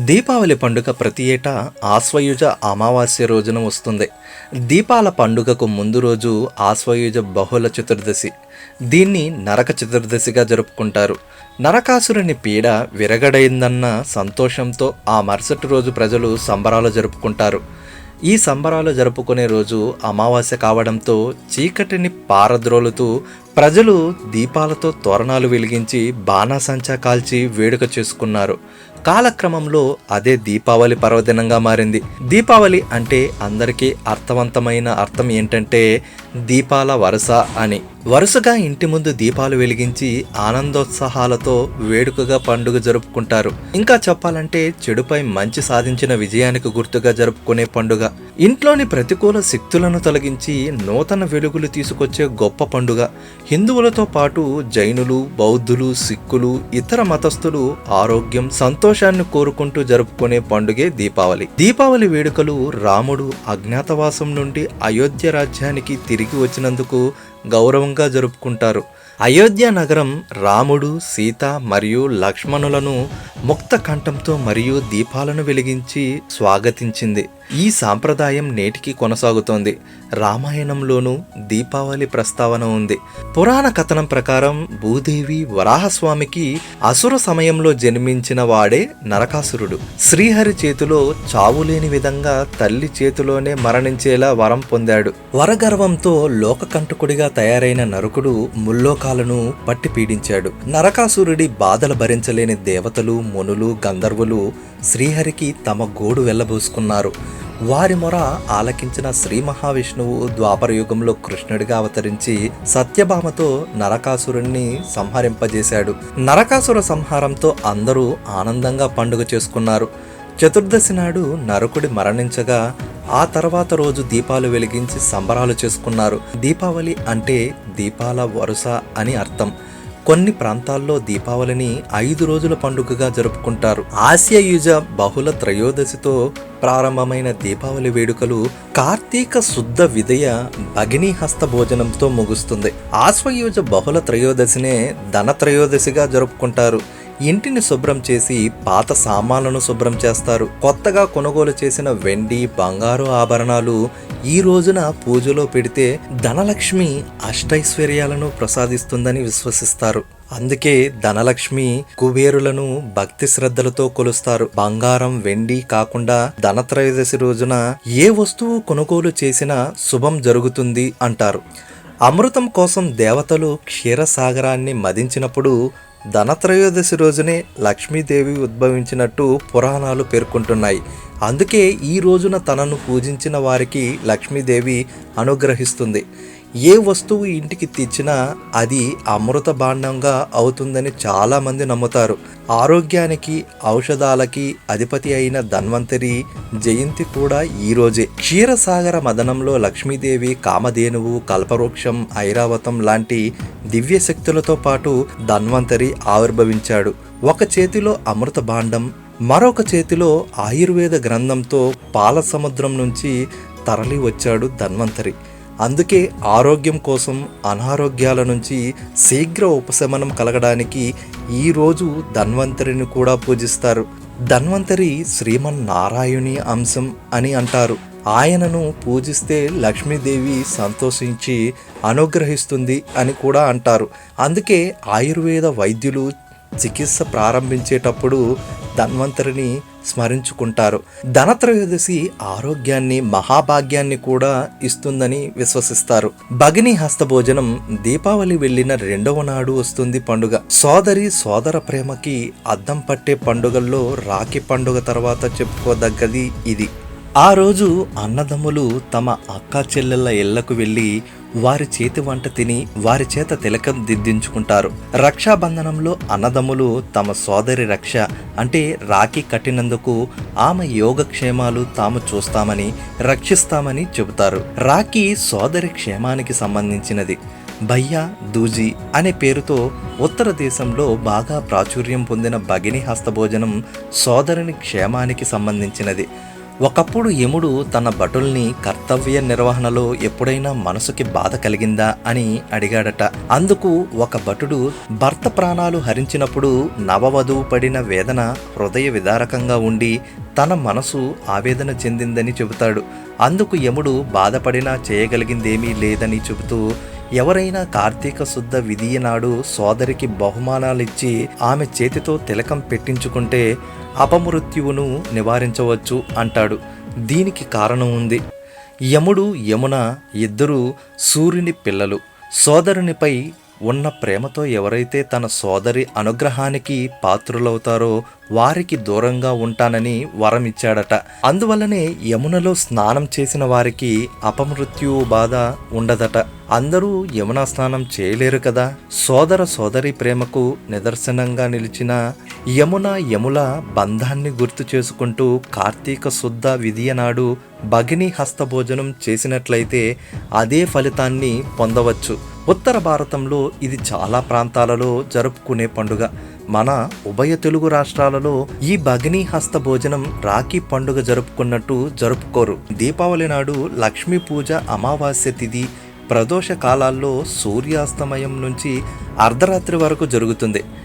దీపావళి పండుగ ప్రతి ఏటా ఆశ్వయుజ అమావాస్య రోజున వస్తుంది. దీపాల పండుగకు ముందు రోజు ఆశ్వయుజ బహుళ చతుర్దశి. దీన్ని నరక చతుర్దశిగా జరుపుకుంటారు. నరకాసురుని పీడ విరగడైందన్న సంతోషంతో ఆ మరుసటి రోజు ప్రజలు సంబరాలు జరుపుకుంటారు. ఈ సంబరాలు జరుపుకునే రోజు అమావాస్య కావడంతో చీకటిని పారద్రోలుతూ ప్రజలు దీపాలతో తోరణాలు వెలిగించి బాణాసంచా కాల్చి వేడుక చేసుకున్నారు. కాలక్రమంలో అదే దీపావళి పర్వదినంగా మారింది. దీపావళి అంటే అందరికీ అర్థవంతమైన అర్థం ఏంటంటే దీపాల వరుస అని. వరుసగా ఇంటి ముందు దీపాలు వెలిగించి ఆనందోత్సాహాలతో వేడుకగా పండుగ జరుపుకుంటారు. ఇంకా చెప్పాలంటే చెడుపై మంచి సాధించిన విజయానికి గుర్తుగా జరుపుకునే పండుగ. ఇంట్లోని ప్రతికూల శక్తులను తొలగించి నూతన వెలుగులు తీసుకొచ్చే గొప్ప పండుగ. హిందువులతో పాటు జైనులు, బౌద్ధులు, సిక్కులు, ఇతర మతస్థులు ఆరోగ్యం, సంతోషాన్ని కోరుకుంటూ జరుపుకునే పండుగే దీపావళి. దీపావళి వేడుకలు రాముడు అజ్ఞాతవాసం నుండి అయోధ్య రాజ్యానికి తిరిగి వచ్చినందుకు గౌరవంగా జరుపుకుంటారు. అయోధ్య నగరం రాముడు, సీత మరియు లక్ష్మణులను ముక్త కంఠంతో మరియు దీపాలను వెలిగించి స్వాగతించింది. ఈ సాంప్రదాయం నేటికి కొనసాగుతోంది. రామాయణంలోనూ దీపావళి ప్రస్తావన ఉంది. పురాణ కథనం ప్రకారం భూదేవి వరాహస్వామికి అసుర సమయంలో జన్మించిన వాడే నరకాసురుడు. శ్రీహరి చేతిలో చావులేని విధంగా తల్లి చేతిలోనే మరణించేలా వరం పొందాడు. వరగర్వంతో లోకకంటకుడిగా తయారైన నరకుడు ముల్లోకాలను పట్టి పీడించాడు. నరకాసురుడి బాధలు భరించలేని దేవతలు, మునులు, గంధర్వులు శ్రీహరికి తమ గోడు వెళ్లబోసుకున్నారు. వారి మొర ఆలకించిన శ్రీ మహావిష్ణువు ద్వాపర యుగంలో కృష్ణుడిగా అవతరించి సత్యభామతో నరకాసురుణ్ణి సంహరింపజేశాడు. నరకాసుర సంహారంతో అందరూ ఆనందంగా పండుగ చేసుకున్నారు. చతుర్దశి నాడు నరకుడి మరణించగా ఆ తర్వాత రోజు దీపాలు వెలిగించి సంబరాలు చేసుకున్నారు. దీపావళి అంటే దీపాల వరుస అని అర్థం. కొన్ని ప్రాంతాల్లో దీపావళిని 5 రోజుల పండుగగా జరుపుకుంటారు. ఆశ్వయుజ బహుళ త్రయోదశితో ప్రారంభమైన దీపావళి వేడుకలు కార్తీక శుద్ధ విదయ భగినీ హస్త భోజనంతో ముగుస్తుంది. ఆశ్వయుజ బహుళ త్రయోదశినే ధన త్రయోదశిగా జరుపుకుంటారు. ఇంటిని శుభ్రం చేసి పాత సామాన్లను శుభ్రం చేస్తారు. కొత్తగా కొనుగోలు చేసిన వెండి, బంగారు ఆభరణాలు ఈ రోజున పూజలో పెడితే ధనలక్ష్మి అష్టైశ్వర్యాలను ప్రసాదిస్తుందని విశ్వసిస్తారు. అందుకే ధనలక్ష్మి, కుబేరులను భక్తి శ్రద్ధలతో కొలుస్తారు. బంగారం, వెండి కాకుండా ధనత్రయోదశి రోజున ఏ వస్తువు కొనుగోలు చేసినా శుభం జరుగుతుంది అంటారు. అమృతం కోసం దేవతలు క్షీరసాగరాన్ని మదించినప్పుడు ధనత్రయోదశి రోజునే లక్ష్మీదేవి ఉద్భవించినట్టు పురాణాలు పేర్కొంటున్నాయి. అందుకే ఈ రోజున తనను పూజించిన వారికి లక్ష్మీదేవి అనుగ్రహిస్తుంది. ఏ వస్తువు ఇంటికి తెచ్చినా అది అమృత భాండంగా అవుతుందని చాలామంది నమ్ముతారు. ఆరోగ్యానికి, ఔషధాలకి అధిపతి అయిన ధన్వంతరి జయంతి కూడా ఈ రోజే. క్షీరసాగర మదనంలో లక్ష్మీదేవి కామధేనువు, కల్పవృక్షం, ఐరావతం లాంటి దివ్య శక్తులతో పాటు ధన్వంతరి ఆవిర్భవించాడు. ఒక చేతిలో అమృత భాండం, మరొక చేతిలో ఆయుర్వేద గ్రంథంతో పాల సముద్రం నుంచి తరలి వచ్చాడు ధన్వంతరి. అందుకే ఆరోగ్యం కోసం, అనారోగ్యాల నుంచి శీఘ్ర ఉపశమనం కలగడానికి ఈరోజు ధన్వంతరిని కూడా పూజిస్తారు. ధన్వంతరి శ్రీమన్నారాయణి అంశం అని అంటారు. ఆయనను పూజిస్తే లక్ష్మీదేవి సంతోషించి అనుగ్రహిస్తుంది అని కూడా అంటారు. అందుకే ఆయుర్వేద వైద్యులు చికిత్స ప్రారంభించేటప్పుడు ధన్వంతరిని స్మరించుకుంటారు. ధనత్రయోదశి ఆరోగ్యాన్ని, మహాభాగ్యాన్ని కూడా ఇస్తుందని విశ్వసిస్తారు. భగిని హస్తభోజనం దీపావళి వెళ్ళిన 2వ నాడు వస్తుంది పండుగ. సోదరి సోదర ప్రేమకి అద్దం పట్టే పండుగల్లో రాఖీ పండుగ తర్వాత చెప్పుకోదగ్గది ఇది. ఆ రోజు అన్నదమ్ములు తమ అక్క చెల్లెళ్ళ ఇళ్లకు వెళ్ళి వారి చేతి వంట తిని వారి చేత తిలకం దిద్దించుకుంటారు. రక్షాబంధనంలో అన్నదమ్ములు తమ సోదరి రక్ష అంటే రాఖీ కట్టినందుకు ఆమె యోగక్షేమాలు తాము చూస్తామని, రక్షిస్తామని చెబుతారు. రాఖీ సోదరి క్షేమానికి సంబంధించినది. భయ్యా దూజీ అనే పేరుతో ఉత్తర దేశంలో బాగా ప్రాచుర్యం పొందిన భగిని హస్తభోజనం సోదరుని క్షేమానికి సంబంధించినది. ఒకప్పుడు యముడు తన భటుల్ని కర్తవ్య నిర్వహణలో ఎప్పుడైనా మనసుకి బాధ కలిగిందా అని అడిగాడట. అందుకు ఒక భటుడు భర్త ప్రాణాలు హరించినప్పుడు నవవధువు పడిన వేదన హృదయ విదారకంగా ఉండి తన మనసు ఆవేదన చెందిందని చెబుతాడు. అందుకు యముడు బాధపడినా చేయగలిగిందేమీ లేదని చెబుతూ, ఎవరైనా కార్తీక శుద్ధ విధియ నాడు సోదరికి బహుమానాలిచ్చి ఆమె చేతితో తిలకం పెట్టించుకుంటే అపమృత్యువును నివారించవచ్చు అంటాడు. దీనికి కారణం ఉంది. యముడు యమున ఇద్దరూ సూర్యుని పిల్లలు. సోదరునిపై ఉన్న ప్రేమతో ఎవరైతే తన సోదరి అనుగ్రహానికి పాత్రులవుతారో వారికి దూరంగా ఉంటానని వరమిచ్చాడట. అందువల్లనే యమునలో స్నానం చేసిన వారికి అపమృత్యు బాధ ఉండదట. అందరూ యమునా స్నానం చేయలేరు కదా. సోదర సోదరి ప్రేమకు నిదర్శనంగా నిలిచిన యముల బంధాన్ని గుర్తు చేసుకుంటూ కార్తీక శుద్ధ విధియ నాడు భగిని హస్తభోజనం చేసినట్లయితే అదే ఫలితాన్ని పొందవచ్చు. ఉత్తర భారతంలో ఇది చాలా ప్రాంతాలలో జరుపుకునే పండుగ. మన ఉభయ తెలుగు రాష్ట్రాలలో ఈ భగిని హస్త భోజనం రాఖీ పండుగ జరుపుకున్నట్టు జరుపుకోరు. దీపావళి నాడు లక్ష్మీ పూజ, అమావాస్య తిథి, ప్రదోష కాలాల్లో సూర్యాస్తమయం నుంచి అర్ధరాత్రి వరకు జరుగుతుంది.